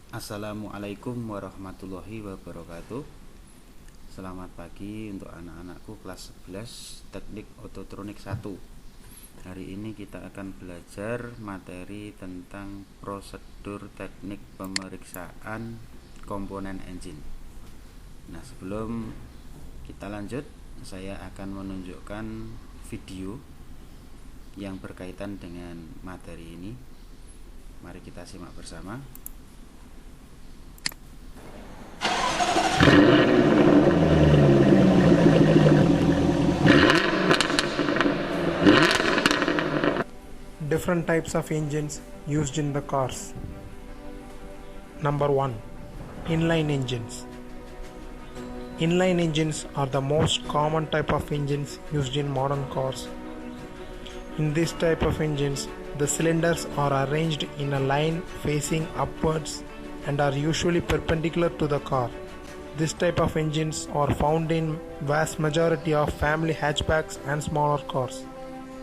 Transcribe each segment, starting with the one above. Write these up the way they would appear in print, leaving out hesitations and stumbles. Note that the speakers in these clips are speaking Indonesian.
Assalamualaikum warahmatullahi wabarakatuh. Selamat pagi untuk anak-anakku kelas 11 Teknik Ototronik 1. Hari ini kita akan belajar materi tentang prosedur teknik pemeriksaan komponen engine. Nah, sebelum kita lanjut, saya akan menunjukkan video yang berkaitan dengan materi ini. Mari kita simak bersama. Different types of engines used in the cars. Number 1. Inline engines. Inline engines are the most common type of engines used in modern cars. In this type of engines, the cylinders are arranged in a line facing upwards and are usually perpendicular to the car. This type of engines are found in vast majority of family hatchbacks and smaller cars.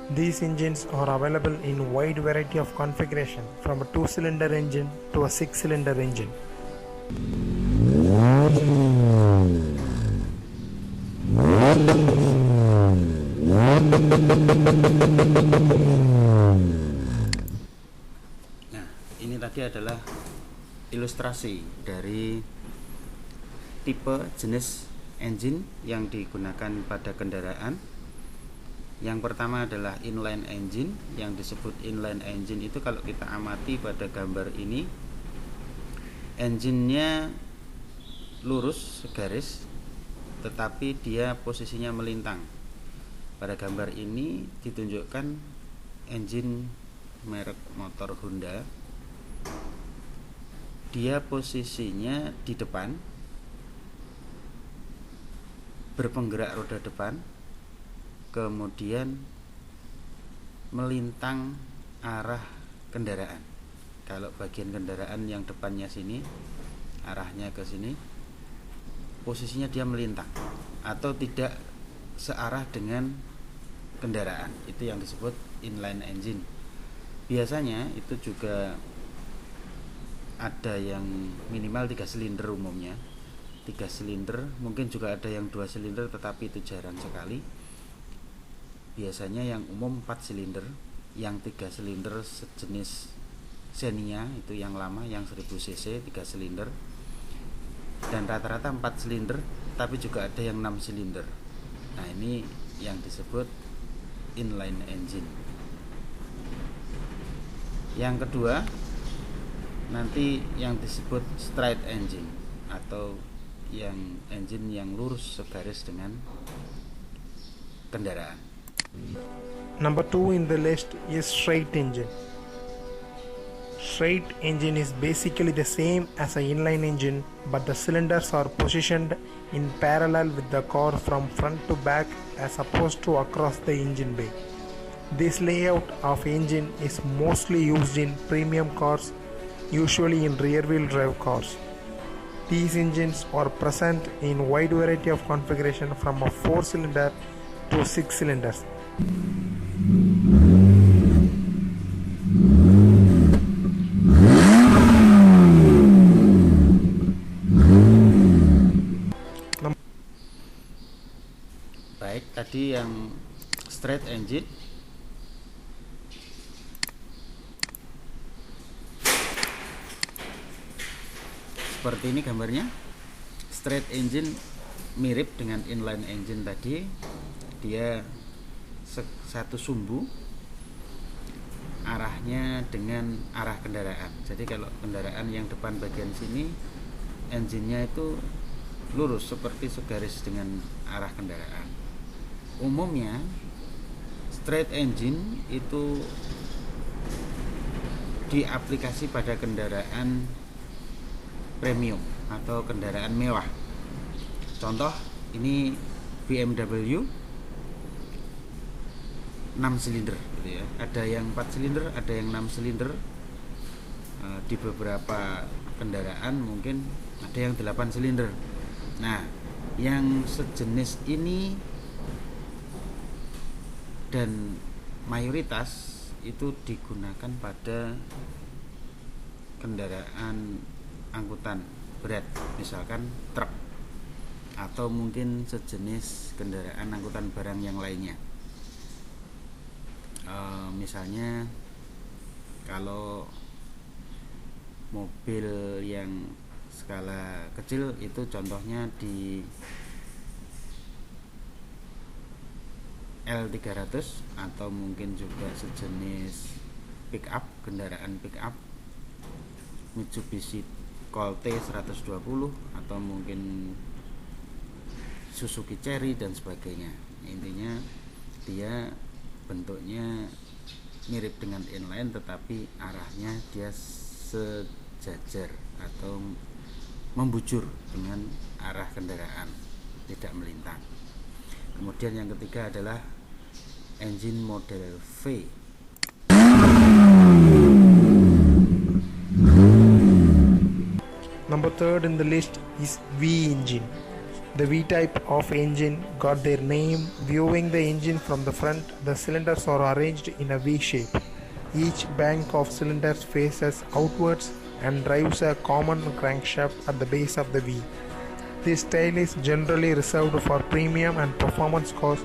These engines are available in wide variety of configuration, from a 2-cylinder engine to a 6-cylinder engine. Nah, ini tadi adalah ilustrasi dari tipe jenis engine yang digunakan pada kendaraan. Yang pertama adalah inline engine. Yang disebut inline engine itu kalau kita amati pada gambar ini, engine-nya lurus segaris, tetapi dia posisinya melintang. Pada gambar ini ditunjukkan engine merek motor Honda. Dia posisinya di depan, berpenggerak roda depan, kemudian melintang arah kendaraan. Kalau bagian kendaraan yang depannya sini, arahnya ke sini, posisinya dia melintang atau tidak searah dengan kendaraan. Itu yang disebut inline engine. Biasanya itu juga ada yang minimal 3 silinder umumnya. 3 silinder, mungkin juga ada yang 2 silinder, tetapi itu jarang sekali. Biasanya yang umum 4 silinder, yang 3 silinder sejenis Xenia itu yang lama, yang 1000 cc 3 silinder, dan rata-rata 4 silinder, tapi juga ada yang 6 silinder. Nah, ini yang disebut inline engine. Yang kedua, nanti yang disebut straight engine atau yang engine yang lurus segaris dengan kendaraan. Number 2 in the list is straight engine. Straight engine is basically the same as an inline engine, but the cylinders are positioned in parallel with the car from front to back as opposed to across the engine bay. This layout of engine is mostly used in premium cars, usually in rear-wheel drive cars. These engines are present in wide variety of configuration, from a 4-cylinder to 6 cylinders. Baik, tadi yang straight engine. Seperti ini gambarnya. Straight engine mirip dengan inline engine tadi. Dia satu sumbu, arahnya dengan arah kendaraan. Jadi kalau kendaraan yang depan bagian sini, engine-nya itu lurus seperti segaris dengan arah kendaraan. Umumnya straight engine itu diaplikasi pada kendaraan premium atau kendaraan mewah. Contoh, ini BMW 6 silinder gitu ya. Ada yang 4 silinder, ada yang 6 silinder. Di beberapa kendaraan mungkin ada yang 8 silinder. Nah, yang sejenis ini dan mayoritas itu digunakan pada kendaraan angkutan berat, misalkan truk atau mungkin sejenis kendaraan angkutan barang yang lainnya. Misalnya kalau mobil yang skala kecil itu contohnya di L300 atau mungkin juga sejenis pick up, kendaraan pick up Mitsubishi Colt 120 atau mungkin Suzuki Cherry dan sebagainya. Intinya dia bentuknya mirip dengan inline tetapi arahnya dia sejajar atau membujur dengan arah kendaraan, tidak melintang. Kemudian yang ketiga adalah engine model V. Number third in the list is V engine. The V type of engine got their name viewing the engine from the front. The cylinders are arranged in a V shape. Each bank of cylinders faces outwards and drives a common crankshaft at the base of the V. This style is generally reserved for premium and performance cars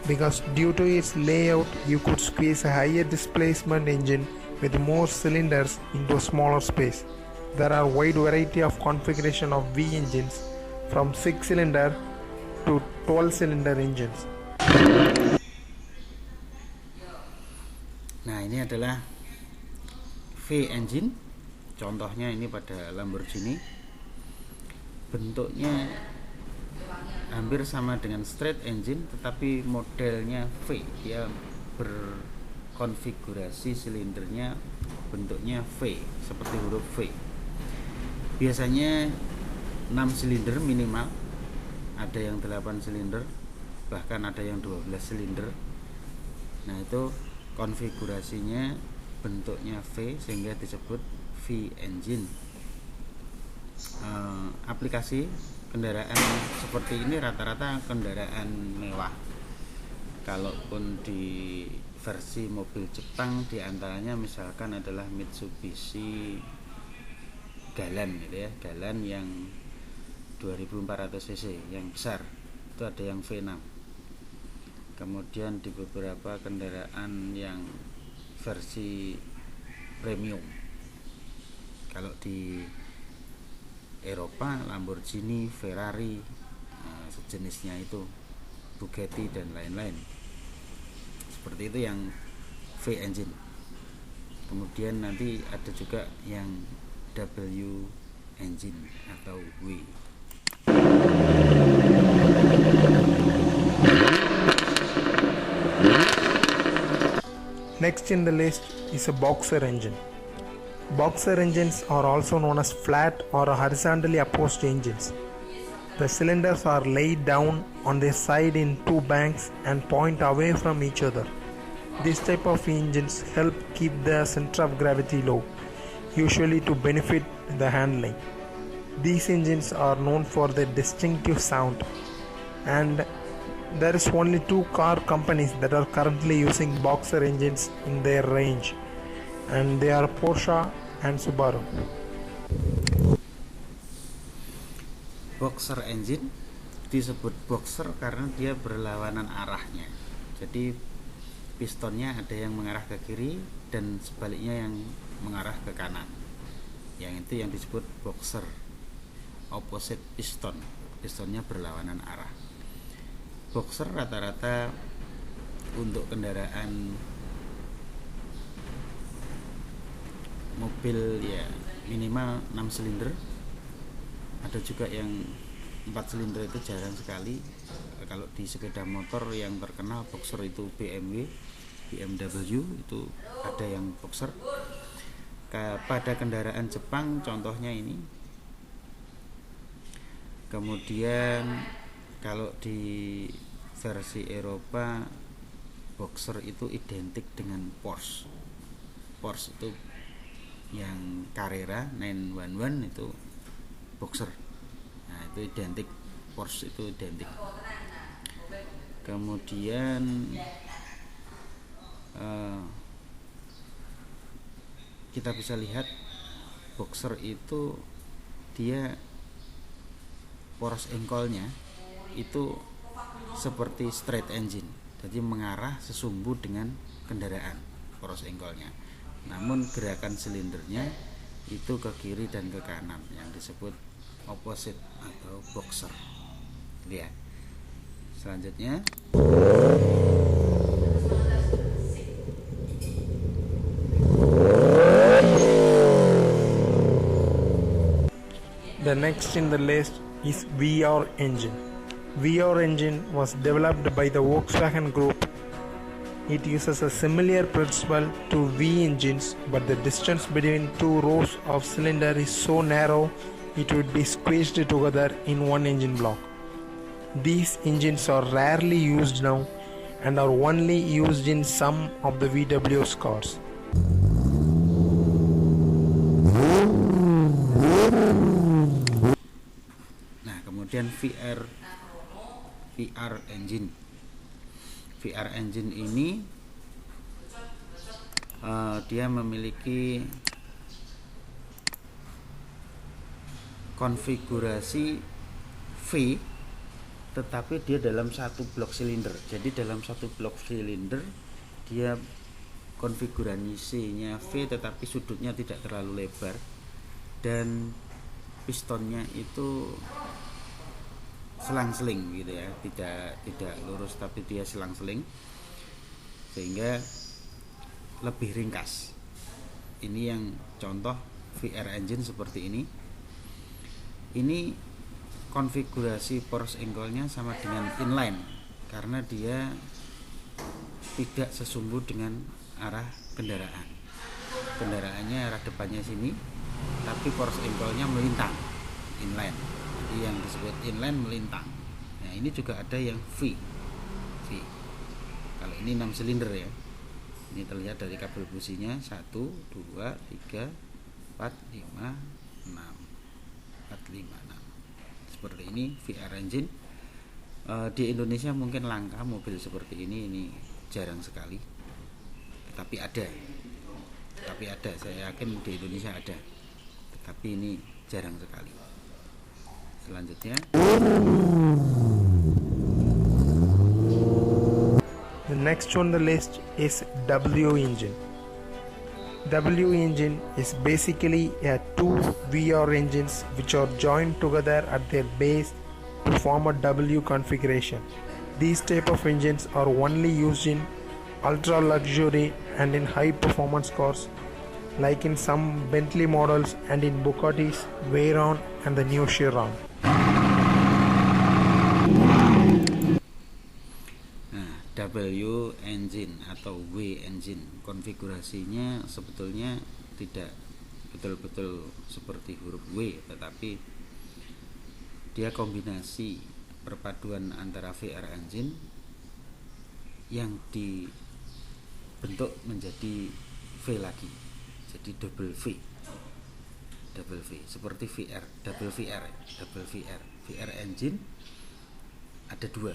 because due to its layout you could squeeze a higher displacement engine with more cylinders into a smaller space. There are wide variety of configuration of V engines from 6-cylinder to 12-cylinder engines. Nah, ini adalah V engine. Contohnya ini pada Lamborghini. Bentuknya hampir sama dengan straight engine tetapi modelnya V. Dia berkonfigurasi silindernya bentuknya V seperti huruf V. Biasanya 6 silinder minimal, ada yang 8 silinder, bahkan ada yang 12 silinder. Nah, itu konfigurasinya bentuknya V sehingga disebut V engine. Aplikasi kendaraan seperti ini rata-rata kendaraan mewah. Kalaupun di versi mobil Jepang diantaranya misalkan adalah Mitsubishi Galan gitu ya, Galan yang 2400 cc yang besar itu ada yang V6. Kemudian di beberapa kendaraan yang versi premium, kalau di Eropa Lamborghini, Ferrari, sejenisnya itu, Bugatti dan lain-lain. Seperti itu yang V engine. Kemudian nanti ada juga yang W engine atau W. Next in the list is a boxer engine. Boxer engines are also known as flat or horizontally opposed engines. The cylinders are laid down on their side in two banks and point away from each other. This type of engines help keep the center of gravity low, usually to benefit the handling. These engines are known for their distinctive sound, and there is only 2 car companies that are currently using boxer engines in their range, and they are Porsche and Subaru. Boxer engine disebut boxer karena dia berlawanan arahnya. Jadi pistonnya ada yang mengarah ke kiri dan sebaliknya yang mengarah ke kanan. Yang itu yang disebut boxer, opposite piston. Pistonnya berlawanan arah. Boxer rata-rata untuk kendaraan mobil ya minimal 6 silinder. Ada juga yang 4 silinder, itu jarang sekali. Kalau di sepeda motor yang terkenal boxer itu BMW itu ada yang boxer. Pada kendaraan Jepang contohnya ini. Kemudian kalau di versi Eropa boxer itu identik dengan Porsche. Porsche itu yang Carrera 911 itu boxer. Nah, itu identik, Porsche itu identik. Kemudian kita bisa lihat boxer itu dia poros engkolnya itu seperti straight engine, jadi mengarah sesumbu dengan kendaraan poros engkolnya. Namun gerakan silindernya itu ke kiri dan ke kanan yang disebut opposite atau boxer. Lihat. Selanjutnya the next in the list is VR engine. VR engine was developed by the Volkswagen Group. It uses a similar principle to V engines, but the distance between two rows of cylinder is so narrow it would be squeezed together in one engine block. These engines are rarely used now and are only used in some of the VW cars. Nah, kemudian VR engine. VR engine ini dia memiliki konfigurasi V, tetapi dia dalam satu blok silinder. Jadi dalam satu blok silinder dia konfigurasinya V, tetapi sudutnya tidak terlalu lebar dan pistonnya itu selang-seling gitu ya, tidak lurus tapi dia selang-seling sehingga lebih ringkas. Ini yang contoh VR engine seperti ini. Ini konfigurasi poros engkolnya sama dengan inline karena dia tidak sesumbu dengan arah kendaraan. Kendaraannya arah depannya sini, tapi poros engkolnya melintang, inline. Jadi yang disebut inline melintang. Nah, ini juga ada yang V. Kalau ini 6 silinder ya. Ini terlihat dari kabel businya 1, 2, 3, 4, 5, 6. 4, 5, 6. Seperti ini VR engine. Di Indonesia mungkin langka mobil seperti ini jarang sekali. Tetapi ada, saya yakin di Indonesia ada. Tetapi ini jarang sekali. Selanjutnya the next on the list is W engine. W engine is basically a two VR engines which are joined together at their base to form a W configuration. These type of engines are only used in ultra luxury and in high performance cars like in some Bentley models and in Bugatti's Veyron and the new Chiron. W engine atau W engine konfigurasinya sebetulnya tidak betul-betul seperti huruf W, tetapi dia kombinasi perpaduan antara VR engine yang dibentuk menjadi V lagi, jadi double V seperti double VR engine ada dua,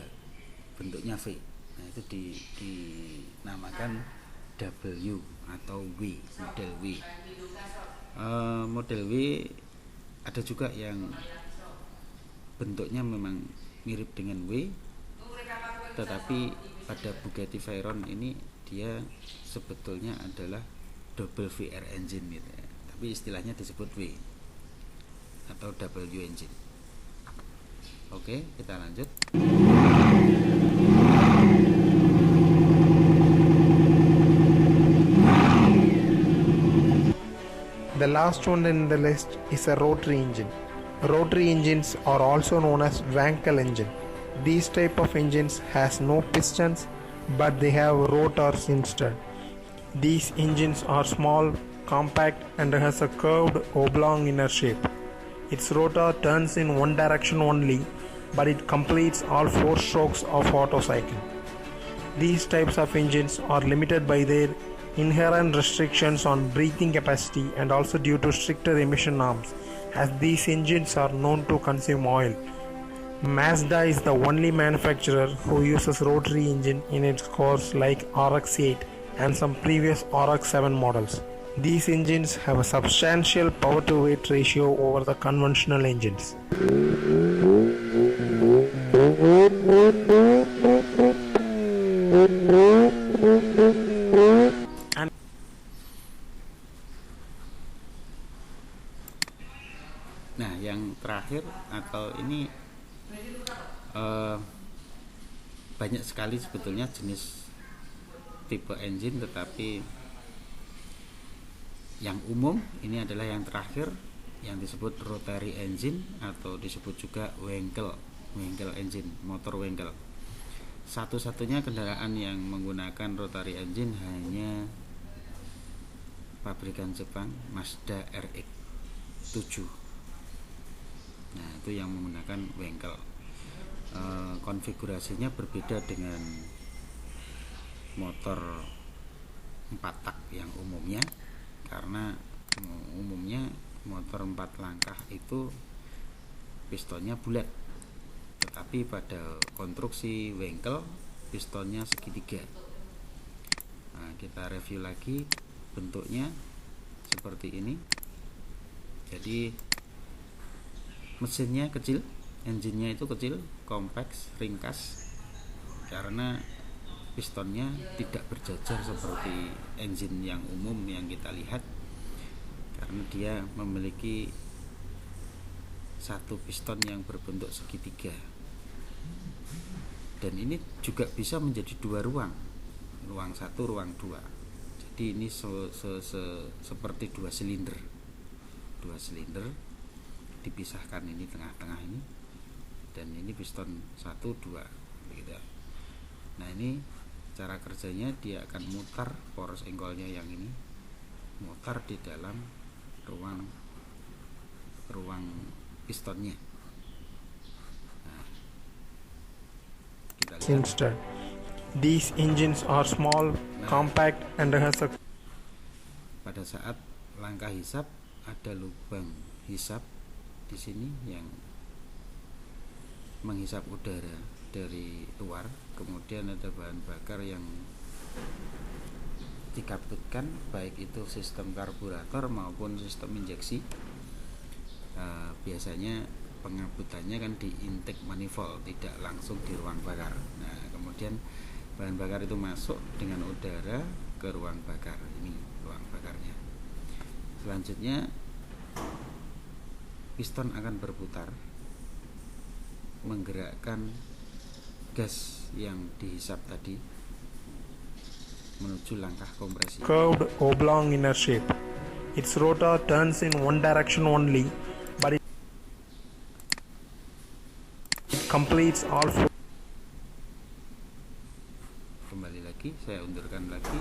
bentuknya V. Nah, itu dinamakan W atau W, model W. Model W ada juga yang bentuknya memang mirip dengan W, tetapi pada Bugatti Veyron ini dia sebetulnya adalah double VR engine gitu ya. Tapi istilahnya disebut W atau W engine. Oke, kita lanjut. The last one in the list is a rotary engine. Rotary engines are also known as Wankel engine. These type of engines has no pistons, but they have rotors instead. These engines are small, compact, and has a curved oblong inner shape. Its rotor turns in one direction only, but it completes all 4 strokes of Otto cycle. These types of engines are limited by their inherent restrictions on breathing capacity and also due to stricter emission norms, as these engines are known to consume oil. Mazda is the only manufacturer who uses rotary engine in its cars like RX-8 and some previous RX-7 models. These engines have a substantial power to weight ratio over the conventional engines. Nah, yang terakhir atau ini banyak sekali sebetulnya jenis tipe engine, tetapi yang umum ini adalah yang terakhir yang disebut rotary engine atau disebut juga Wankel engine, motor Wankel. Satu-satunya kendaraan yang menggunakan rotary engine hanya pabrikan Jepang, Mazda RX-7. Nah, itu yang menggunakan Wankel. Konfigurasinya berbeda dengan motor 4 tak yang umumnya, karena umumnya motor 4 langkah itu pistonnya bulat, tetapi pada konstruksi Wankel pistonnya segitiga. Nah, kita review lagi, bentuknya seperti ini. Jadi mesinnya kecil, engine-nya itu kecil, kompleks, ringkas, karena pistonnya tidak berjajar seperti engine yang umum yang kita lihat, karena dia memiliki satu piston yang berbentuk segitiga, dan ini juga bisa menjadi 2 ruang 1, ruang 2. Jadi ini seperti 2 silinder dipisahkan, ini tengah-tengah ini, dan ini piston 1, 2 gitu. Nah, ini cara kerjanya, dia akan mutar poros engkolnya yang ini, mutar di dalam ruang pistonnya. Nah, kita lihat. Instead, these engines are small, compact, and has a Pada saat langkah hisap, ada lubang hisap di sini yang menghisap udara dari luar, kemudian ada bahan bakar yang dikaputkan, baik itu sistem karburator maupun sistem injeksi. Biasanya pengabutannya kan di intake manifold, tidak langsung di ruang bakar. Nah, kemudian bahan bakar itu masuk dengan udara ke ruang bakar, ini ruang bakarnya. Selanjutnya piston akan berputar menggerakkan gas yang dihisap tadi menuju langkah kompresi. curved oblong inner shape. Its rotor turns in one direction only, but it completes all four. Kembali lagi, saya undurkan lagi.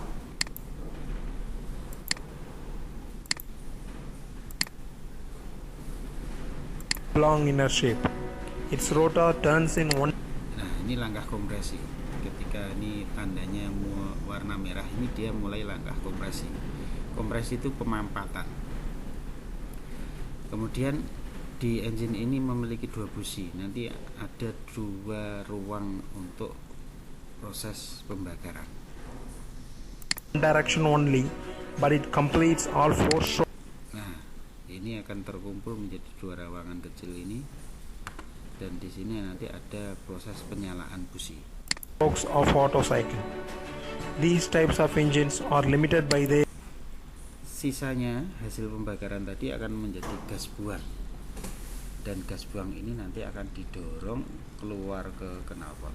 Oblong inner shape. Its rotor turns in one. Nah, ini langkah kompresi. Ketika ini tandanya warna merah, ini dia mulai langkah kompresi. Kompresi itu pemampatan. Kemudian di engine ini memiliki 2 busi. Nanti ada 2 ruang untuk proses pembakaran. Direction only, but it completes all four strokes Nah, ini akan terkumpul menjadi 2 ruangan kecil ini, dan di sini nanti ada proses penyalaan busi. of Otto cycle. These types of engines are limited by their Sisanya hasil pembakaran tadi akan menjadi gas buang, dan gas buang ini nanti akan didorong keluar ke knalpot.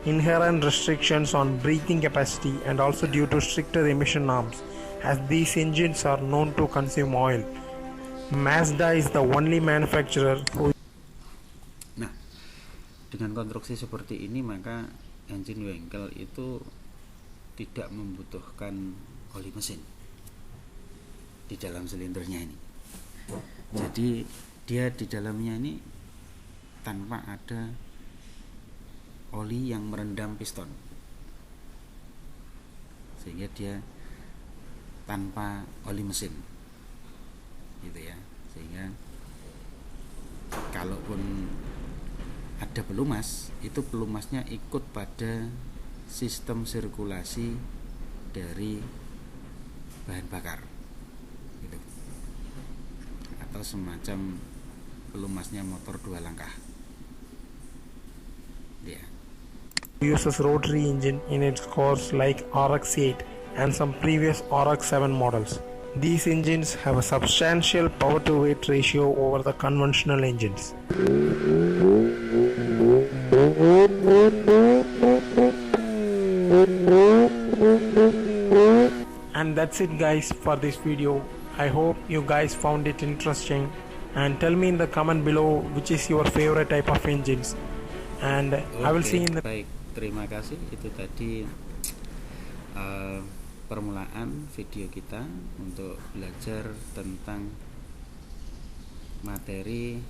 inherent restrictions on breathing capacity and also due to stricter emission norms, as these engines are known to consume oil. Mazda is the only manufacturer who Nah, dengan konstruksi seperti ini, maka engine Wankel itu tidak membutuhkan oli mesin di dalam silindernya ini. Jadi dia di dalamnya ini tanpa ada oli yang merendam piston, sehingga dia tanpa oli mesin gitu ya. Sehingga kalaupun ada pelumas, itu pelumasnya ikut pada sistem sirkulasi dari bahan bakar gitu. Atau semacam pelumasnya motor 2 langkah ya. Uses rotary engine in its cars like RX-8 and some previous RX-7 models. These engines have a substantial power to weight ratio over the conventional engines. And that's it guys for this video. I hope you guys found it interesting, and tell me in the comment below which is your favorite type of engines, and I will see in the baik, terima kasih. Itu tadi permulaan video kita untuk belajar tentang materi,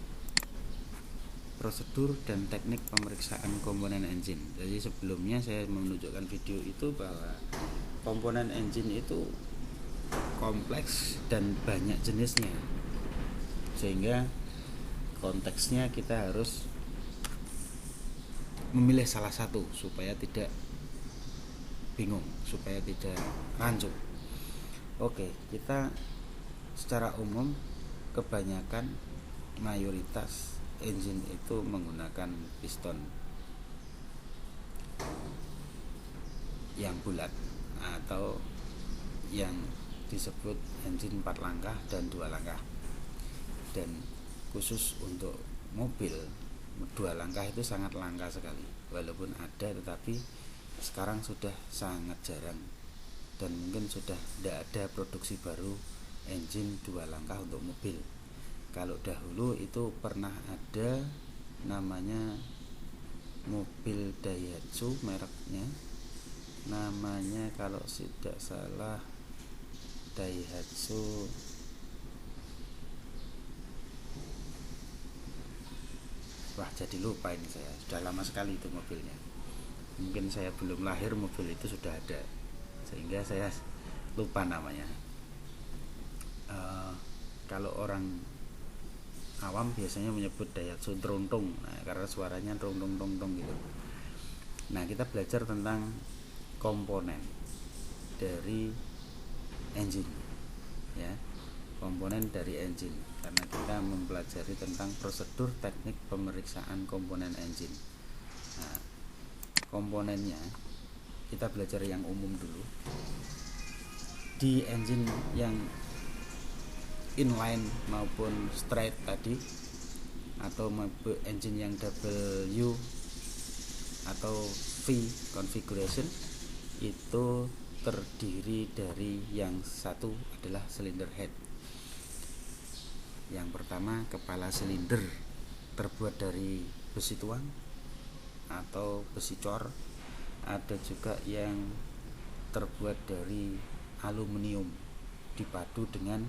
prosedur dan teknik pemeriksaan komponen engine. Jadi sebelumnya saya menunjukkan video itu bahwa komponen engine itu kompleks dan banyak jenisnya, sehingga konteksnya kita harus memilih salah satu supaya tidak bingung, supaya tidak rancu. Oke, kita secara umum kebanyakan mayoritas engine itu menggunakan piston yang bulat atau yang disebut engine 4 langkah dan 2 langkah. Dan khusus untuk mobil 2 langkah itu sangat langka sekali, walaupun ada tetapi sekarang sudah sangat jarang, dan mungkin sudah tidak ada produksi baru engine 2 langkah untuk mobil. Kalau dahulu itu pernah ada namanya mobil Daihatsu, mereknya namanya kalau tidak salah Daihatsu jadi lupa ini, saya sudah lama sekali itu mobilnya, mungkin saya belum lahir mobil itu sudah ada sehingga saya lupa namanya. Kalau orang awam biasanya menyebut Daihatsu Trontung, karena suaranya tong-tong-tong gitu. Nah, kita belajar tentang komponen dari engine ya, komponen dari engine, karena kita mempelajari tentang prosedur teknik pemeriksaan komponen engine. Nah, komponennya kita belajar yang umum dulu. Di engine yang inline maupun straight tadi, atau engine yang W atau V configuration, itu terdiri dari yang satu adalah cylinder head. Yang pertama, kepala silinder terbuat dari besi tuang atau besi cor. Ada juga yang terbuat dari aluminium dipadu dengan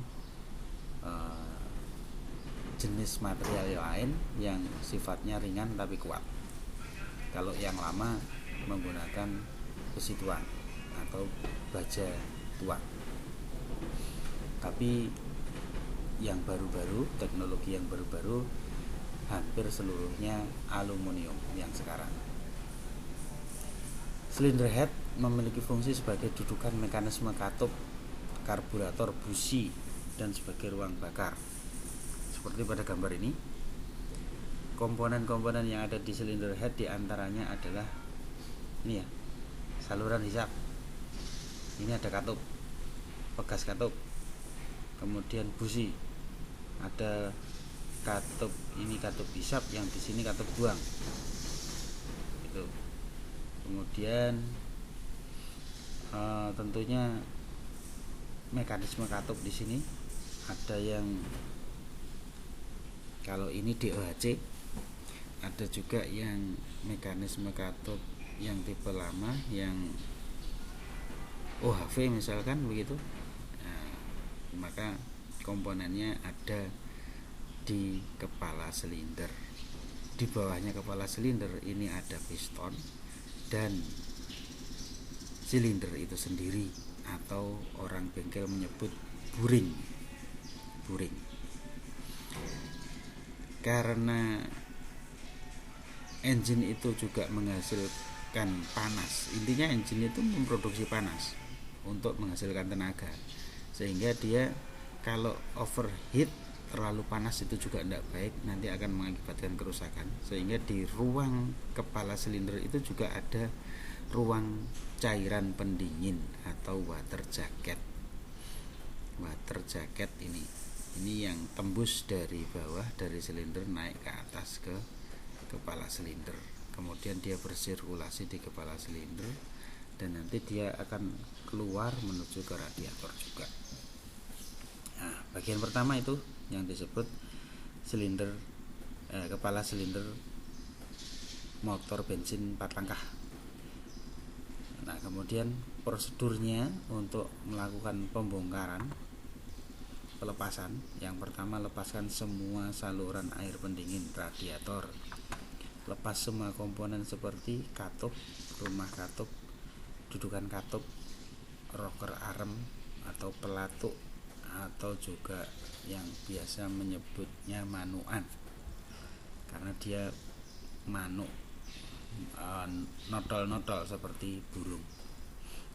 jenis material lain yang sifatnya ringan tapi kuat. Kalau yang lama menggunakan besi tuang atau baja tuang. Tapi yang baru-baru, teknologi yang baru-baru, hampir seluruhnya aluminium yang sekarang. Cylinder head memiliki fungsi sebagai dudukan mekanisme katup, karburator, busi, dan sebagai ruang bakar. Seperti pada gambar ini, komponen-komponen yang ada di cylinder head diantaranya adalah ini ya, saluran hisap. Ini ada katup, pegas katup, kemudian busi, ada katup, ini katup hisap, yang di sini katup buang. Itu. Kemudian tentunya mekanisme katup di sini ada yang kalau ini DOHC, ada juga yang mekanisme katup yang tipe lama yang OHV misalkan begitu. Nah, maka komponennya ada di kepala silinder. Di bawahnya kepala silinder ini ada piston dan silinder itu sendiri, atau orang bengkel menyebut buring. Karena engine itu juga menghasilkan panas. Intinya engine itu memproduksi panas untuk menghasilkan tenaga. sehingga dia kalau overheat terlalu panas itu juga tidak baik, nanti akan mengakibatkan kerusakan. Sehingga di ruang kepala silinder itu juga ada ruang cairan pendingin atau water jacket. Water jacket ini yang tembus dari bawah dari silinder naik ke atas ke kepala silinder, kemudian dia bersirkulasi di kepala silinder dan nanti dia akan keluar menuju ke radiator juga. Nah, bagian pertama itu yang disebut silinder kepala silinder motor bensin 4 langkah. Nah, kemudian prosedurnya untuk melakukan pembongkaran pelepasan, yang pertama lepaskan semua saluran air pendingin radiator, lepas semua komponen seperti katup, rumah katup, dudukan katup, rocker arm atau pelatuk, atau juga yang biasa menyebutnya manukan karena dia manuk, nodol-nodol seperti burung.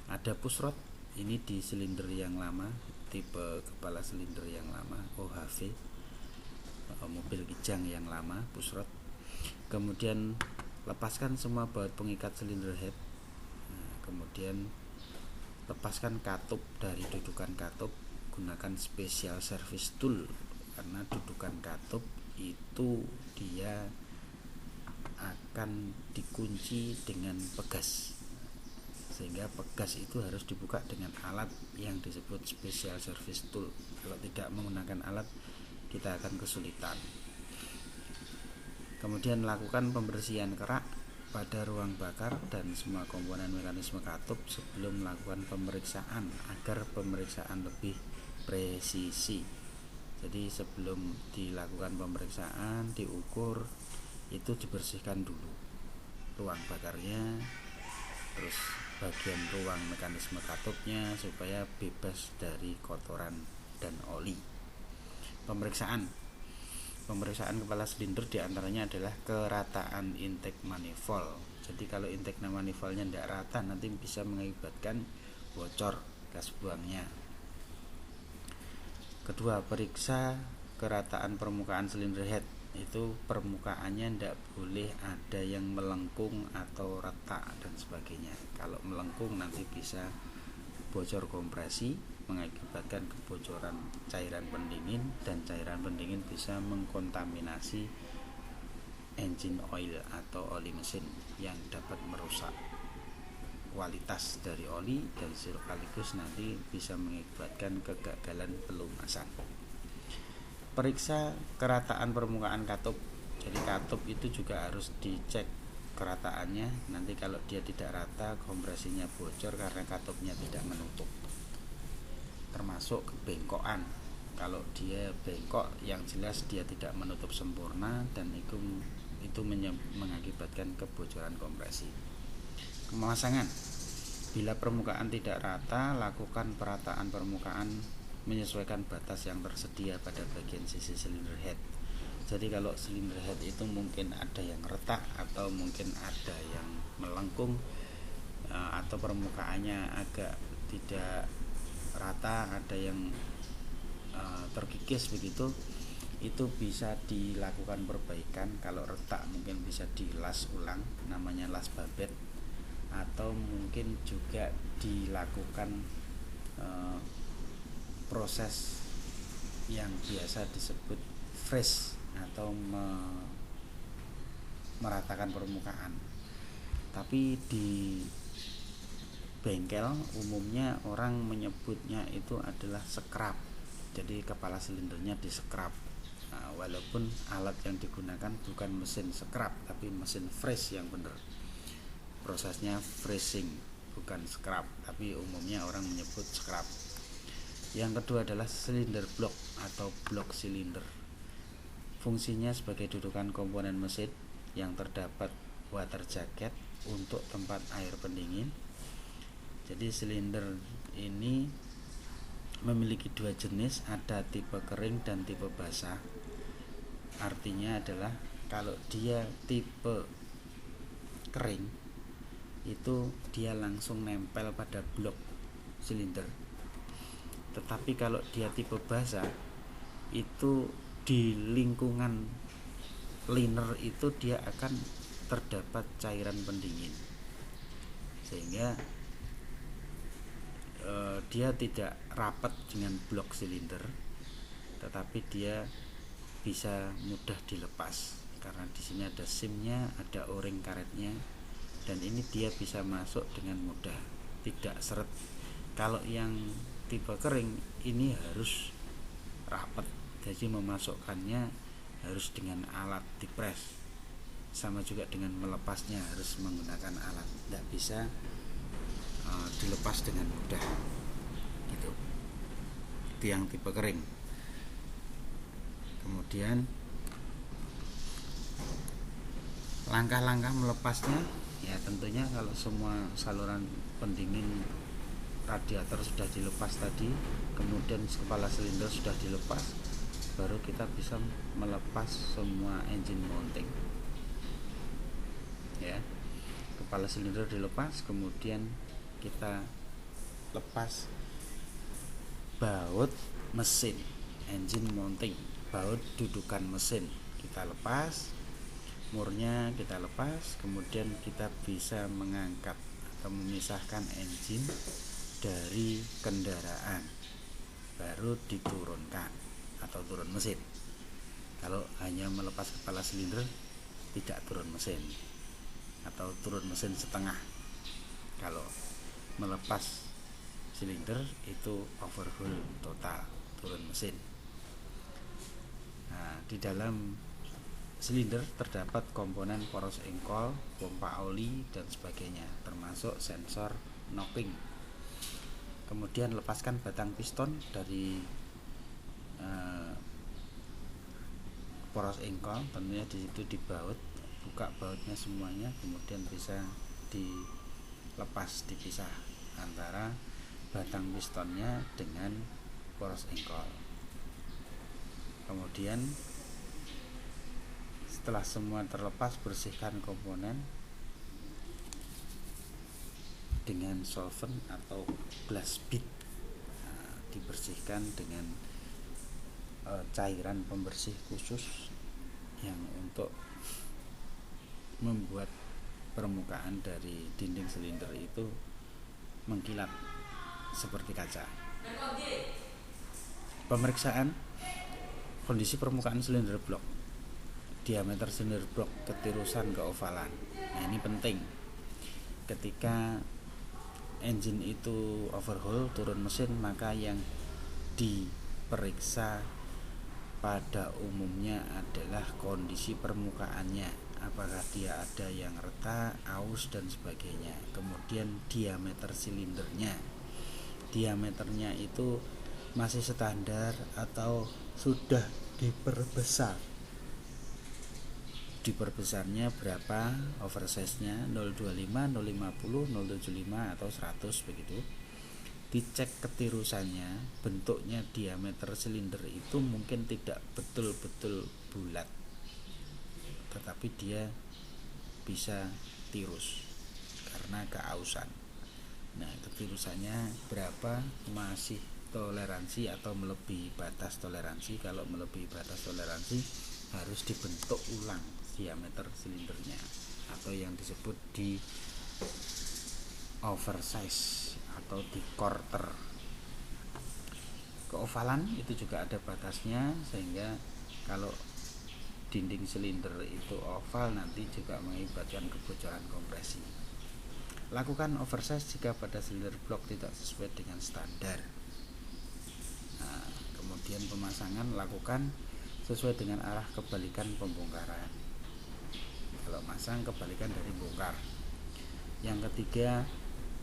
Ada pusrod, ini di silinder yang lama, tipe kepala silinder yang lama, OHV, mobil kijang yang lama, pusrod. Kemudian lepaskan semua baut pengikat silinder head. Nah, kemudian lepaskan katup dari dudukan katup, gunakan special service tool karena dudukan katup itu dia akan dikunci dengan pegas, sehingga pegas itu harus dibuka dengan alat yang disebut special service tool. Kalau tidak menggunakan alat kita akan kesulitan. Kemudian lakukan pembersihan kerak pada ruang bakar dan semua komponen mekanisme katup sebelum melakukan pemeriksaan agar pemeriksaan lebih presisi. Jadi sebelum dilakukan pemeriksaan, diukur, itu dibersihkan dulu ruang bakarnya, terus bagian ruang mekanisme katupnya supaya bebas dari kotoran dan oli. Pemeriksaan kepala silinder diantaranya adalah kerataan intake manifold. Jadi kalau intake manifoldnya tidak rata nanti bisa mengakibatkan bocor gas buangnya. Kedua, periksa kerataan permukaan silinder head. Itu permukaannya tidak boleh ada yang melengkung atau retak dan sebagainya. Kalau melengkung nanti bisa bocor kompresi, mengakibatkan kebocoran cairan pendingin, dan cairan pendingin bisa mengkontaminasi engine oil atau oli mesin yang dapat merusak kualitas dari oli dan sekaligus nanti bisa mengakibatkan kegagalan pelumasan. Periksa kerataan permukaan katup. Jadi katup itu juga harus dicek kerataannya. Nanti kalau dia tidak rata, kompresinya bocor karena katupnya tidak menutup. Termasuk kebengkokan. Kalau dia bengkok, yang jelas dia tidak menutup sempurna dan itu mengakibatkan kebocoran kompresi. Pemasangan. Bila permukaan tidak rata, lakukan perataan permukaan menyesuaikan batas yang tersedia pada bagian sisi silinder head. Jadi kalau silinder head itu mungkin ada yang retak atau mungkin ada yang melengkung atau permukaannya agak tidak rata, ada yang terkikis begitu, itu bisa dilakukan perbaikan. Kalau retak mungkin bisa dilas ulang, namanya las babet, atau mungkin juga dilakukan proses yang biasa disebut freeze atau meratakan permukaan. Tapi di bengkel umumnya orang menyebutnya itu adalah scrub. Jadi kepala silindernya di scrub. Nah, walaupun alat yang digunakan bukan mesin scrub tapi mesin freeze yang benar. Prosesnya freezing bukan scrub, tapi umumnya orang menyebut scrub. Yang kedua adalah silinder block atau blok silinder. Fungsinya sebagai dudukan komponen mesin yang terdapat water jacket untuk tempat air pendingin. Jadi silinder ini memiliki dua jenis, ada tipe kering dan tipe basah. Artinya adalah kalau dia tipe kering itu dia langsung nempel pada blok silinder. Tetapi kalau dia tipe basa, itu di lingkungan liner itu dia akan terdapat cairan pendingin, sehingga dia tidak rapat dengan blok silinder, tetapi dia bisa mudah dilepas karena di sini ada simnya, ada o-ring karetnya, dan ini dia bisa masuk dengan mudah, tidak seret. Kalau yang tipe kering ini harus rapat, jadi memasukkannya harus dengan alat dipres. Sama juga dengan melepasnya harus menggunakan alat, tidak bisa dilepas dengan mudah gitu. Itu yang tipe kering. Kemudian langkah-langkah melepasnya, ya tentunya kalau semua saluran pendingin radiator sudah dilepas tadi, kemudian kepala silinder sudah dilepas, baru kita bisa melepas semua engine mounting. Ya, kepala silinder dilepas, kemudian kita lepas baut mesin, engine mounting, baut dudukan mesin kita lepas, murnya kita lepas, kemudian kita bisa mengangkat atau memisahkan engine dari kendaraan, baru diturunkan atau turun mesin. Kalau hanya melepas kepala silinder, tidak turun mesin atau turun mesin setengah. Kalau melepas silinder itu overhaul total, turun mesin. Nah, di dalam silinder terdapat komponen poros engkol, pompa oli dan sebagainya, termasuk sensor knocking. Kemudian lepaskan batang piston dari poros engkol, tentunya di situ dibaut, buka bautnya semuanya, kemudian bisa dilepas, dipisah antara batang pistonnya dengan poros engkol. Kemudian setelah semua terlepas, bersihkan komponen dengan solvent atau glass bead. Nah, dibersihkan dengan cairan pembersih khusus yang untuk membuat permukaan dari dinding silinder itu mengkilat seperti kaca. Pemeriksaan kondisi permukaan silinder blok, diameter silinder blok, ketirusan, keovalan. Nah, ini penting. Ketika engine itu overhaul, turun mesin, maka yang diperiksa pada umumnya adalah kondisi permukaannya, apakah dia ada yang retak, aus dan sebagainya. Kemudian diameter silindernya, diameternya itu masih standar atau sudah diperbesar. Diperbesarnya berapa, oversize-nya 025, 050, 075 atau 100 begitu. Dicek ketirusannya, bentuknya diameter silinder itu mungkin tidak betul-betul bulat, tetapi dia bisa tirus karena keausan. Nah, ketirusannya berapa, masih toleransi atau melebihi batas toleransi. Kalau melebihi batas toleransi harus dibentuk ulang diameter silindernya, atau yang disebut di oversize atau di quarter. Keovalan itu juga ada batasnya, sehingga kalau dinding silinder itu oval nanti juga mengakibatkan kebocoran kompresi. Lakukan oversize jika pada silinder blok tidak sesuai dengan standar. Nah, kemudian pemasangan lakukan sesuai dengan arah kebalikan pembongkaran. Kalau masang, kebalikan dari bongkar. Yang ketiga,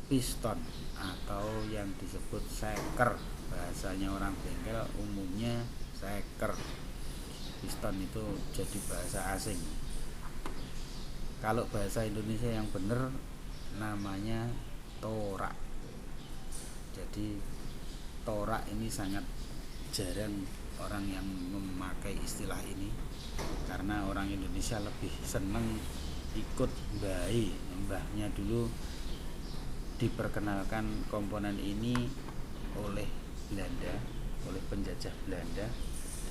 piston atau yang disebut seker, bahasanya orang bengkel umumnya seker. Piston itu jadi bahasa asing. Kalau bahasa Indonesia yang benar namanya torak. Jadi torak ini sangat jarang orang yang memakai istilah ini, karena orang Indonesia lebih seneng ikut mbahnya dulu diperkenalkan komponen ini oleh Belanda, oleh penjajah Belanda.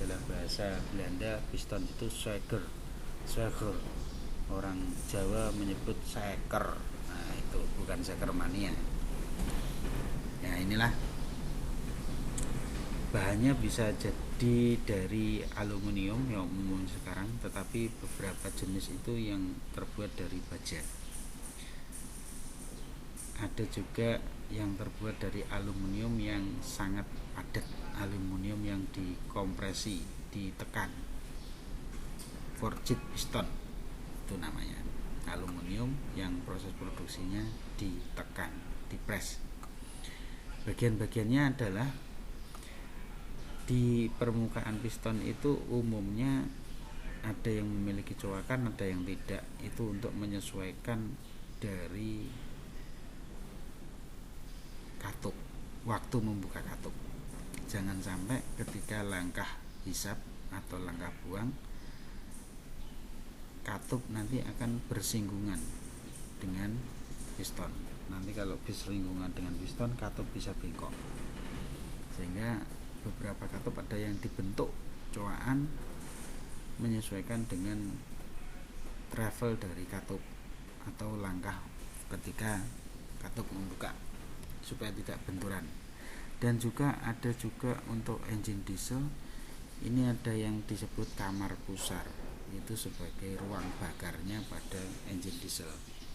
Dalam bahasa Belanda piston itu Schweker. Orang Jawa menyebut seker. Nah, itu bukan sekermania. Ya, inilah bahannya bisa jadi dari aluminium yang umum sekarang, tetapi beberapa jenis itu yang terbuat dari baja. Ada juga yang terbuat dari aluminium yang sangat padat, aluminium yang dikompresi, ditekan, forged piston itu namanya, aluminium yang proses produksinya ditekan, dipres. Bagian-bagiannya adalah di permukaan piston itu umumnya ada yang memiliki coakan, ada yang tidak. Itu untuk menyesuaikan dari katup, waktu membuka katup. Jangan sampai ketika langkah hisap atau langkah buang, katup nanti akan bersinggungan dengan piston. Nanti kalau bersinggungan dengan piston, katup bisa bengkok. Sehingga beberapa katup ada yang dibentuk coakan menyesuaikan dengan travel dari katup atau langkah ketika katup membuka supaya tidak benturan. Dan juga ada juga untuk engine diesel ini ada yang disebut kamar pusar, itu sebagai ruang bakarnya pada engine diesel,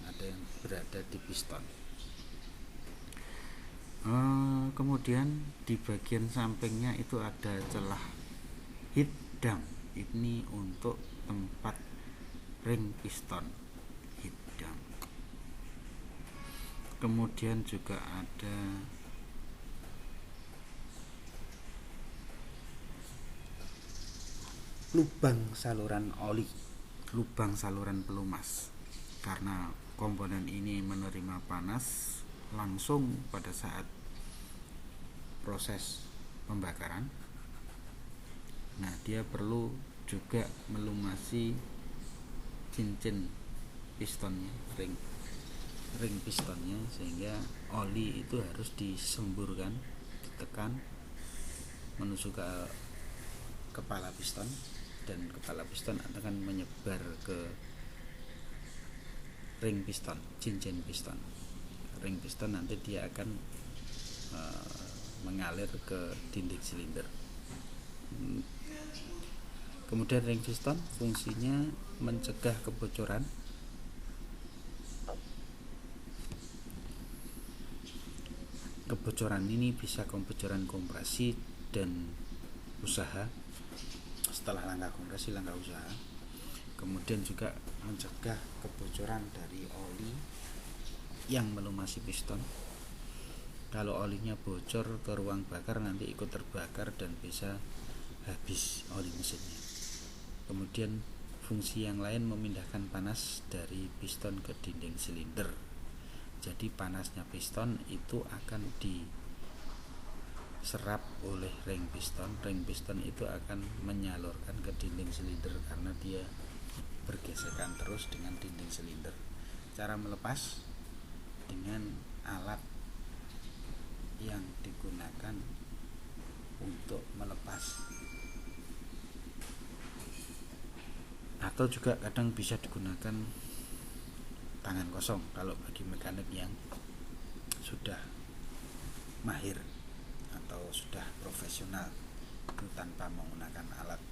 ada yang berada di piston. Kemudian di bagian sampingnya itu ada celah heat dump, ini untuk tempat ring piston, heat dump. Kemudian juga ada lubang saluran oli, lubang saluran pelumas, karena komponen ini menerima panas langsung pada saat proses pembakaran. Nah, dia perlu juga melumasi cincin pistonnya, ring pistonnya, sehingga oli itu harus disemburkan, ditekan menuju ke kepala piston, dan kepala piston akan menyebar ke ring piston, cincin piston. Ring piston nanti dia akan mengalir ke dinding silinder. Kemudian ring piston fungsinya mencegah kebocoran. Kebocoran ini bisa kebocoran kompresi dan usaha, setelah langkah kompresi, langkah usaha. Kemudian juga mencegah kebocoran dari oli yang melumasi piston. Kalau olinya bocor ke ruang bakar, nanti ikut terbakar dan bisa habis oli mesinnya. Kemudian fungsi yang lain memindahkan panas dari piston ke dinding silinder. Jadi panasnya piston itu akan diserap oleh ring piston. Ring piston itu akan menyalurkan ke dinding silinder karena dia bergesekan terus dengan dinding silinder. Cara melepas dengan alat yang digunakan untuk melepas, atau juga kadang bisa digunakan tangan kosong kalau bagi mekanik yang sudah mahir atau sudah profesional itu tanpa menggunakan alat.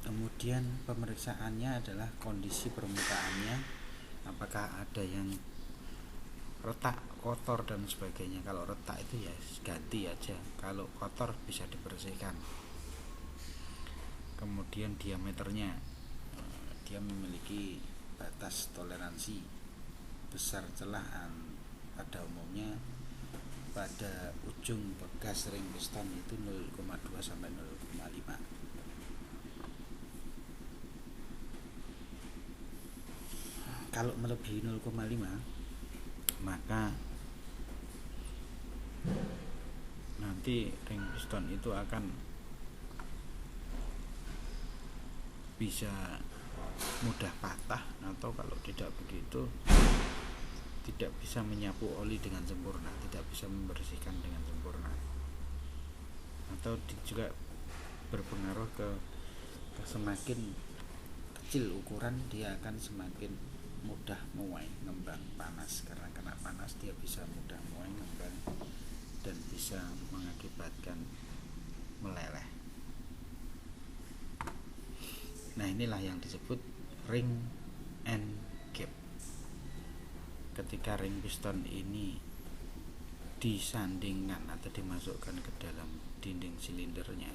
Kemudian pemeriksaannya adalah kondisi permukaannya, apakah ada yang retak, kotor dan sebagainya. Kalau retak itu ya ganti aja, kalau kotor bisa dibersihkan. Kemudian diameternya, dia memiliki batas toleransi besar celah pada umumnya pada ujung bekas ring piston itu 0,2 sampai 0,5. Kalau melebihi 0,5 maka nanti ring piston itu akan bisa mudah patah, atau kalau tidak begitu tidak bisa menyapu oli dengan sempurna, tidak bisa membersihkan dengan sempurna, atau juga berpengaruh ke semakin kecil ukuran dia akan semakin mudah muai ngembang panas, karena kena panas dia bisa mudah muai ngembang dan bisa mengakibatkan meleleh. Nah, inilah yang disebut ring and gap. Ketika ring piston ini disandingkan atau dimasukkan ke dalam dinding silindernya,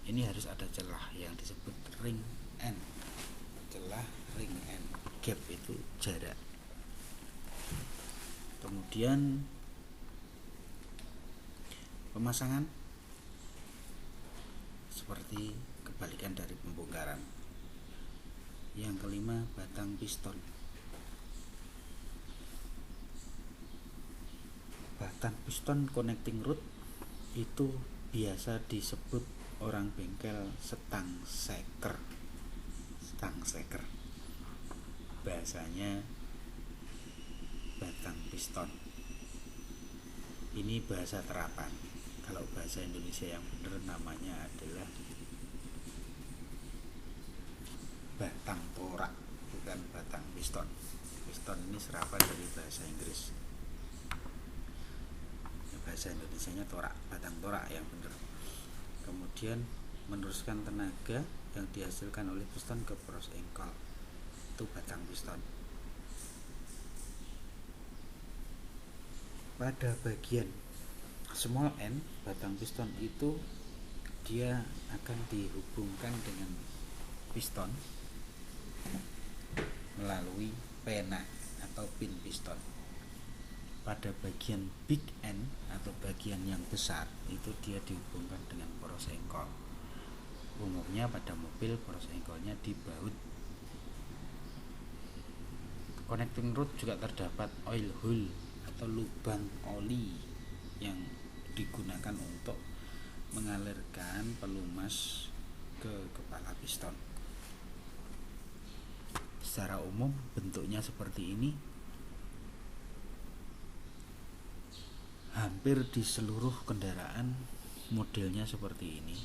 ini harus ada celah yang disebut ring end. Celah ring end, gap itu jarak. Kemudian pemasangan seperti kebalikan dari pembongkaran. Yang kelima, batang piston. Batang piston connecting rod itu biasa disebut orang bengkel stang shaker. Stang shaker bahasanya batang piston. Ini bahasa terapan. Kalau bahasa Indonesia yang benar namanya adalah batang torak, bukan batang piston. Piston ini serapan dari bahasa Inggris. Bahasa Indonesianya torak, batang torak yang benar. Kemudian meneruskan tenaga yang dihasilkan oleh piston ke poros engkol, itu batang piston. Pada bagian small end batang piston itu dia akan dihubungkan dengan piston melalui pena atau pin piston. Pada bagian big end atau bagian yang besar itu dia dihubungkan dengan poros engkol. Umumnya pada mobil poros engkolnya di baut. Connecting rod juga terdapat oil hole atau lubang oli yang digunakan untuk mengalirkan pelumas ke kepala piston. Secara umum bentuknya seperti ini. Hampir di seluruh kendaraan modelnya seperti ini,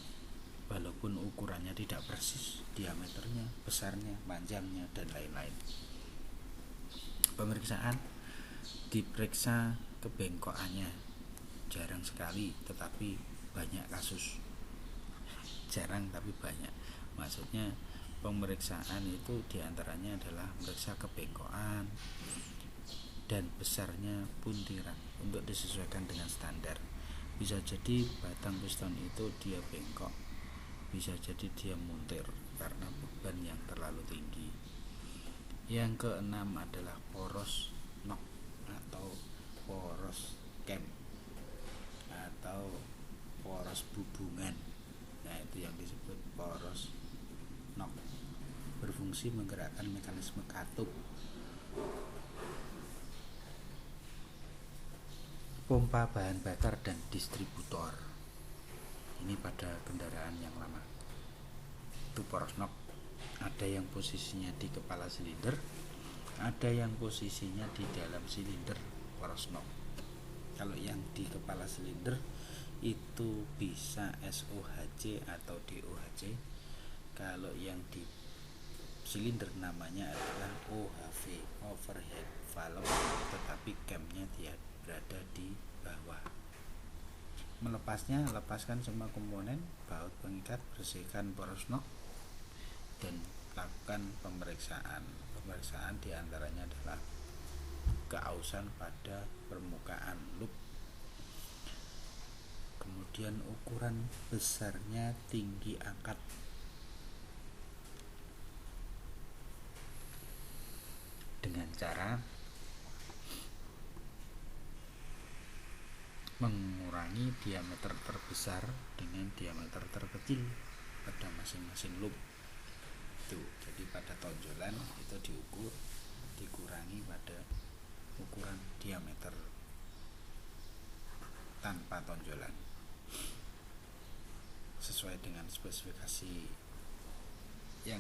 walaupun ukurannya tidak persis, diameternya, besarnya, panjangnya, dan lain-lain. Pemeriksaan diperiksa kebengkokannya, jarang sekali tetapi banyak kasus. Jarang tapi banyak, maksudnya pemeriksaan itu diantaranya adalah memeriksa kebengkokan dan besarnya puntiran untuk disesuaikan dengan standar. Bisa jadi batang piston itu dia bengkok, bisa jadi dia muntir karena beban yang terlalu tinggi. Yang keenam adalah poros knock atau poros cam atau poros hubungan. Nah, itu yang disebut poros knock, berfungsi menggerakkan mekanisme katup. Pompa bahan bakar dan distributor. Ini pada kendaraan yang lama. Itu poros knock. Ada yang posisinya di kepala silinder, ada yang posisinya di dalam silinder poros knock. Kalau yang di kepala silinder itu bisa SOHC atau DOHC. Kalau yang di silinder namanya adalah OHV, overhead valve, tetapi camnya dia berada di bawah. Melepasnya, lepaskan semua komponen, baut pengikat, bersihkan poros knock, dan lakukan pemeriksaan. Pemeriksaan diantaranya adalah keausan pada permukaan loop, kemudian ukuran besarnya, tinggi angkat, dengan cara mengurangi diameter terbesar dengan diameter terkecil pada masing-masing loop. Itu jadi pada tonjolan itu diukur, dikurangi pada ukuran diameter tanpa tonjolan sesuai dengan spesifikasi yang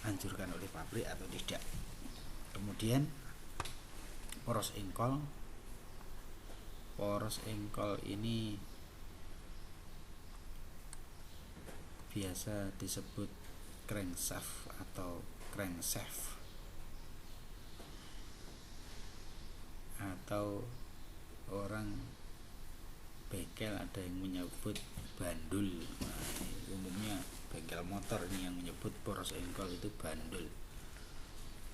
dianjurkan oleh pabrik atau tidak. Kemudian poros engkol ini biasa disebut crankshaft atau crankshaft, atau orang bengkel ada yang menyebut bandul. Nah, umumnya bengkel motor ini yang menyebut poros engkol itu bandul.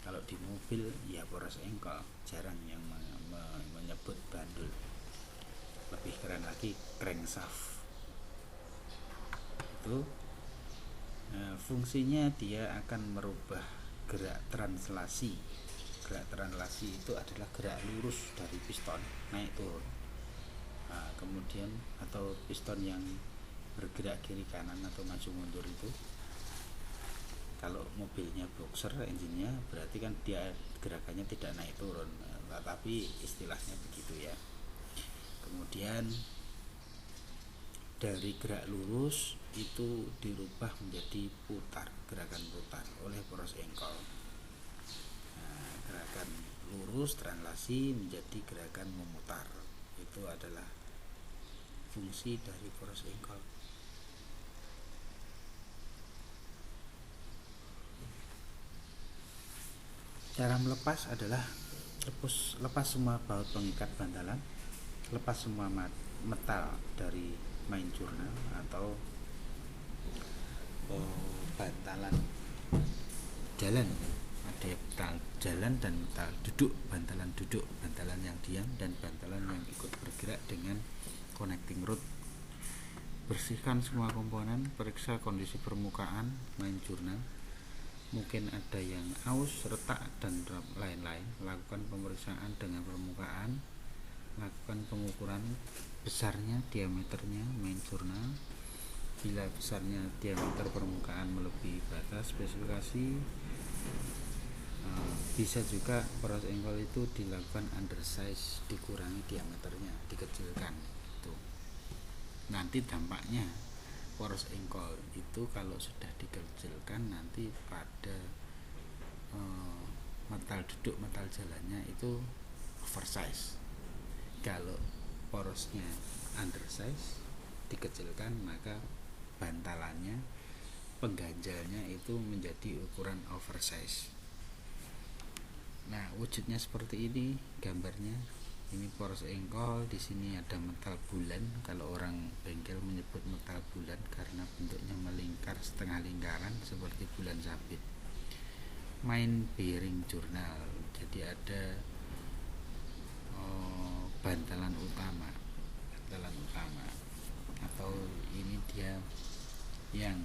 Kalau di mobil ya poros engkol, jarang yang menyebut bandul. Lebih keren lagi crankshaft. Itu fungsinya dia akan merubah gerak translasi. Gerak translasi itu adalah gerak lurus dari piston naik turun. Nah, kemudian atau piston yang bergerak kiri kanan atau maju mundur itu, kalau mobilnya boxer engine-nya berarti kan dia gerakannya tidak naik turun, tapi istilahnya begitu ya. Kemudian dari gerak lurus itu dirubah menjadi putar, gerakan putar oleh poros engkol. Nah, gerakan lurus translasi menjadi gerakan memutar, itu adalah fungsi dari poros engkol. Cara melepas adalah lepas semua baut pengikat bantalan, lepas semua metal dari main jurnal atau bantalan jalan. Ada metal jalan dan metal duduk, bantalan yang diam dan bantalan yang ikut bergerak dengan connecting rod. Bersihkan semua komponen, periksa kondisi permukaan main jurnal. Mungkin ada yang aus, retak, dan lain-lain. Lakukan pemeriksaan dengan permukaan, lakukan pengukuran besarnya, diameternya main jurnal. Bila besarnya diameter permukaan melebihi batas spesifikasi, bisa juga poros engkol itu dilakukan undersize, dikurangi diameternya, dikecilkan. Itu nanti dampaknya poros engkol itu kalau sudah dikecilkan nanti pada metal duduk, metal jalannya itu oversize. Kalau porosnya undersize, dikecilkan, maka bantalannya, pengganjalnya itu menjadi ukuran oversize. Nah, wujudnya seperti ini gambarnya. Ini poros engkol, di sini ada metal bulan. Kalau orang bengkel menyebut metal bulan karena bentuknya melingkar setengah lingkaran seperti bulan sabit. Main bearing jurnal. Jadi ada bantalan utama atau ini dia yang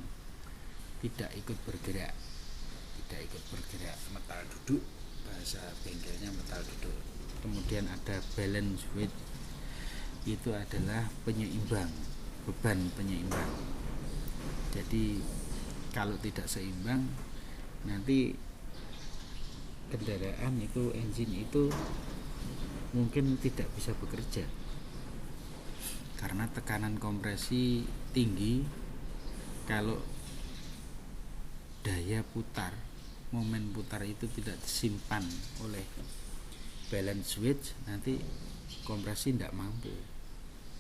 tidak ikut bergerak, metal duduk, bahasa bengkelnya metal duduk. Kemudian ada balance weight, itu adalah penyeimbang, beban penyeimbang. Jadi kalau tidak seimbang nanti kendaraan itu, engine itu mungkin tidak bisa bekerja karena tekanan kompresi tinggi. Kalau daya putar, momen putar itu tidak disimpan oleh balance switch, nanti kompresi tidak mampu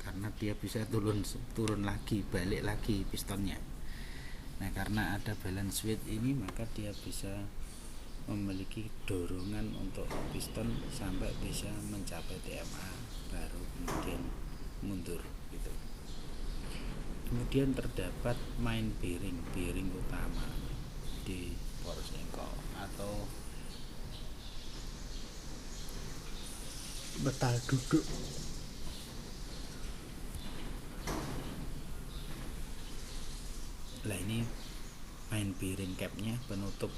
karena dia bisa turun lagi, balik lagi pistonnya. Nah, karena ada balance switch ini maka dia bisa memiliki dorongan untuk piston sampai bisa mencapai TMA, baru kemudian mundur gitu. Kemudian terdapat main bearing utama di poros engkol atau metal duduk. Nah, ini main bearing capnya, penutup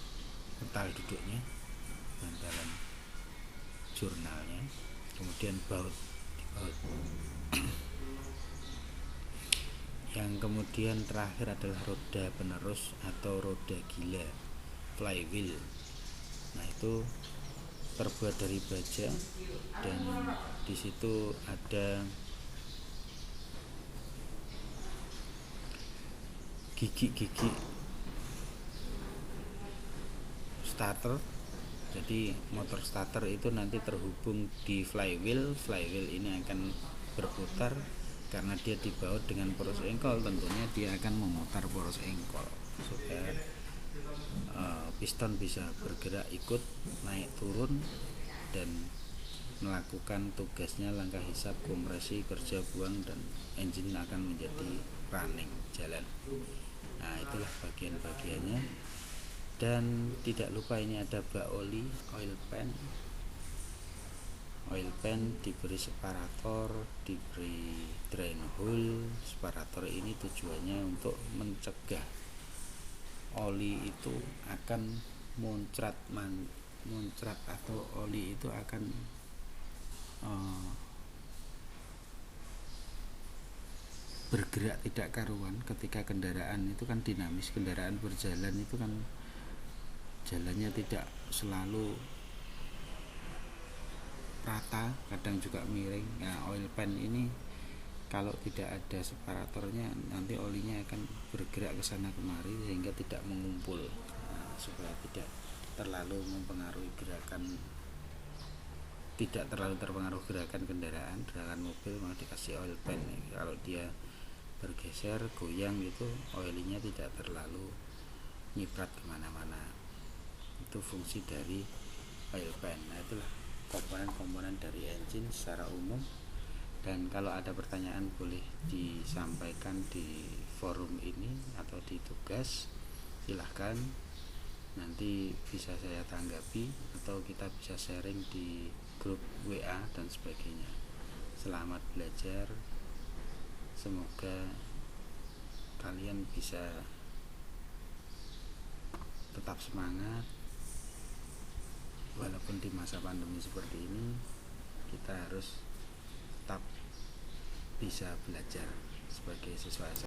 metal duduknya, bantalan jurnalnya, kemudian baut. Yang kemudian terakhir adalah roda penerus atau roda gila, flywheel. Nah, itu terbuat dari baja dan di situ ada gigi-gigi starter Jadi motor starter itu nanti terhubung di flywheel ini akan berputar. Karena dia dibaut dengan poros engkol, tentunya dia akan memutar poros engkol supaya piston bisa bergerak ikut naik turun dan melakukan tugasnya, langkah hisap, kompresi, kerja buang, dan engine akan menjadi running, jalan. Nah, itulah bagian-bagiannya. Dan tidak lupa ini ada bak oli, oil pan diberi separator, diberi drain hole. Separator ini tujuannya untuk mencegah oli itu akan muncrat atau oli itu akan bergerak tidak karuan ketika kendaraan itu kan dinamis. Kendaraan berjalan itu kan jalannya tidak selalu rata, kadang juga miring. Nah, oil pan ini kalau tidak ada separatornya nanti olinya akan bergerak ke sana kemari sehingga tidak mengumpul. Nah, supaya tidak terlalu mempengaruhi tidak terlalu terpengaruh gerakan kendaraan, gerakan mobil, maka dikasih oil pan. Kalau dia bergeser, goyang gitu, oilnya tidak terlalu nyiprat kemana-mana. Itu fungsi dari oil pan. Nah, itulah komponen-komponen dari engine secara umum. Dan kalau ada pertanyaan boleh disampaikan di forum ini atau di tugas, silahkan, nanti bisa saya tanggapi atau kita bisa sharing di grup WA dan sebagainya. Selamat belajar, semoga kalian bisa tetap semangat. Walaupun di masa pandemi seperti ini, kita harus tetap bisa belajar sebagai siswa SMA.